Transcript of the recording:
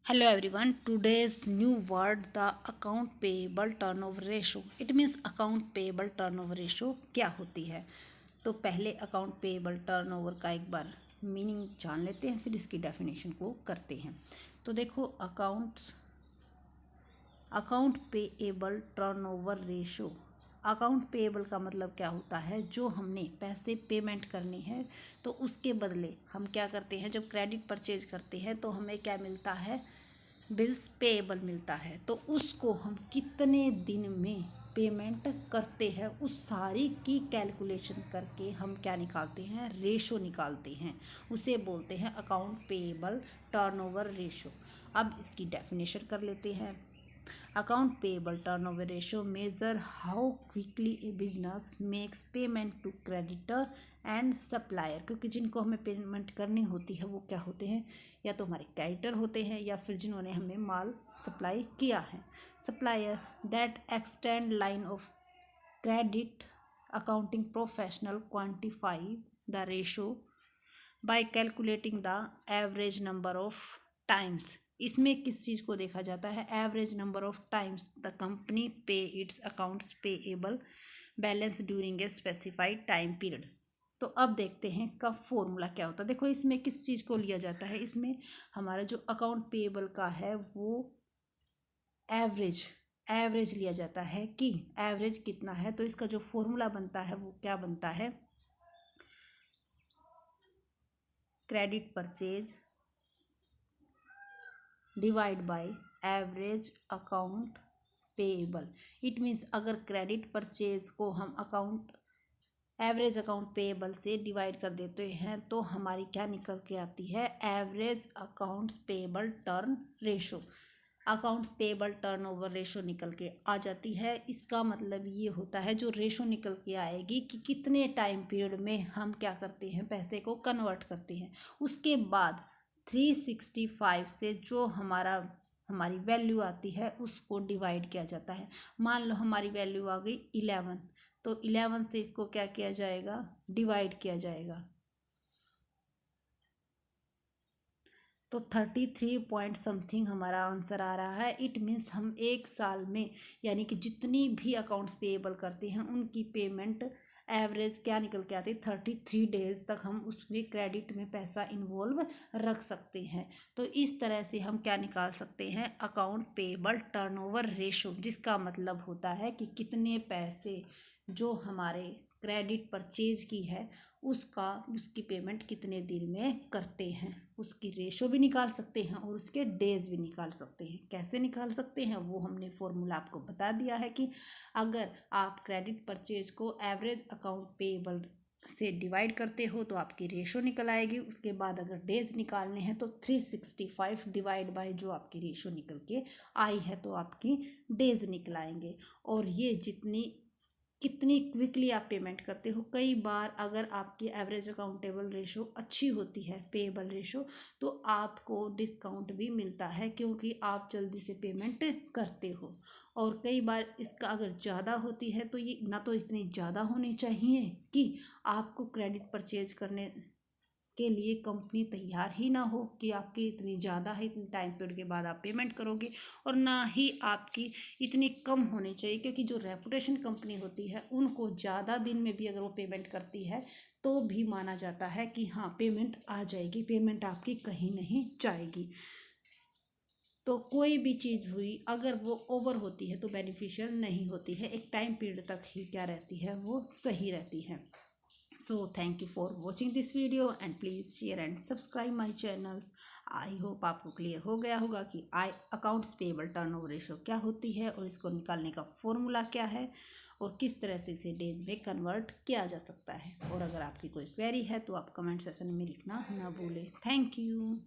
Hello everyone. Today's new word the account payable turnover ratio. It means account payable turnover ratio क्या होती है। तो पहले account payable turnover का एक बार मीनिंग जान लेते हैं, फिर इसकी डेफिनेशन को करते हैं। तो देखो account payable turnover ratio. Account payable का मतलब क्या होता है, जो हमने पैसे पेमेंट करनी है तो उसके बदले हम क्या करते हैं, जब क्रेडिट परचेज करते हैं तो हमें क्या मिलता है, बिल्स पेएबल मिलता है। तो उसको हम कितने दिन में पेमेंट करते हैं, उस सारी की कैलकुलेशन करके हम क्या निकालते हैं, रेशो निकालते हैं। उसे बोलते हैं अकाउंट पेएबल टर्नओवर रेशो। अब इसकी डेफिनेशन कर लेते हैं। Account payable turnover ratio measure how quickly a business makes payment to creditor and supplier. क्योंकि जिनको हमें पेमेंट करनी होती है वो क्या होते हैं, या तो हमारे क्रेडिटर होते हैं या फिर जिन्होंने हमें माल सप्लाई किया है। Supplier that extend line of credit accounting professional quantify the ratio by calculating the average number of times. इसमें किस चीज़ को देखा जाता है, average number of times the company pay its accounts payable balance during a specified time period. तो अब देखते हैं इसका फॉर्मूला क्या होता है। देखो इसमें किस चीज़ को लिया जाता है, इसमें हमारा जो अकाउंट पेएबल का है वो एवरेज एवरेज लिया जाता है कि एवरेज कितना है। तो इसका जो फॉर्मूला बनता है वो क्या बनता है, credit purchase divide by average account payable. It means अगर क्रेडिट परचेज को हम अकाउंट एवरेज अकाउंट पेएबल से डिवाइड कर देते हैं तो हमारी क्या निकल के आती है, average accounts payable turn ratio. Accounts payable turnover ratio निकल के आ जाती है। इसका मतलब ये होता है, जो रेशो निकल के आएगी कि कितने टाइम पीरियड में हम क्या करते हैं, पैसे को कन्वर्ट करते हैं। उसके बाद 365 से जो हमारी वैल्यू आती है उसको डिवाइड किया जाता है। मान लो हमारी वैल्यू आ गई 11, तो 11 से इसको क्या किया जाएगा, डिवाइड किया जाएगा। तो 33 पॉइंट समथिंग हमारा आंसर आ रहा है। इट मीन्स हम एक साल में, यानी कि जितनी भी अकाउंट्स पेएबल करते हैं उनकी पेमेंट एवरेज क्या निकल के आती है, 33 डेज तक हम उसमें क्रेडिट में पैसा इन्वॉल्व रख सकते हैं। तो इस तरह से हम क्या निकाल सकते हैं, अकाउंट पेएबल टर्नओवर रेशो, जिसका मतलब होता है कि कितने पैसे जो हमारे क्रेडिट परचेज की है उसकी पेमेंट कितने दिन में करते हैं, उसकी रेशो भी निकाल सकते हैं और उसके डेज भी निकाल सकते हैं। कैसे निकाल सकते हैं वो हमने फॉर्मूला आपको बता दिया है कि अगर आप क्रेडिट परचेज को एवरेज अकाउंट पेएबल से डिवाइड करते हो तो आपकी रेशो निकल आएगी। उसके बाद अगर डेज निकालने हैं तो 365 डिवाइड बाय जो आपकी रेशो निकल के आई है तो आपकी डेज निकल आएंगे। और ये कितनी क्विकली आप पेमेंट करते हो, कई बार अगर आपकी एवरेज अकाउंटेबल रेशो अच्छी होती है, पेएबल रेशो, तो आपको डिस्काउंट भी मिलता है क्योंकि आप जल्दी से पेमेंट करते हो। और कई बार इसका अगर ज़्यादा होती है तो ये ना तो इतनी ज़्यादा होनी चाहिए कि आपको क्रेडिट परचेज करने के लिए कंपनी तैयार ही ना हो कि आपकी इतनी ज़्यादा है, इतने टाइम पीरियड के बाद आप पेमेंट करोगे, और ना ही आपकी इतनी कम होनी चाहिए। क्योंकि जो रेपुटेशन कंपनी होती है उनको ज़्यादा दिन में भी अगर वो पेमेंट करती है तो भी माना जाता है कि हाँ पेमेंट आ जाएगी, पेमेंट आपकी कहीं नहीं जाएगी। तो कोई भी चीज़ हुई अगर वो ओवर होती है तो बेनिफिशियल नहीं होती है, एक टाइम पीरियड तक ही क्या रहती है, वो सही रहती है। So thank you for watching this video and please share and subscribe my channels. I hope आपको क्लियर हो गया होगा कि अकाउंट्स पेएबल टर्नओवर रेशो क्या होती है और इसको निकालने का फॉर्मूला क्या है और किस तरह से इसे डेज में कन्वर्ट किया जा सकता है। और अगर आपकी कोई क्वेरी है तो आप कमेंट सेक्शन में लिखना ना भूलें। Thank you.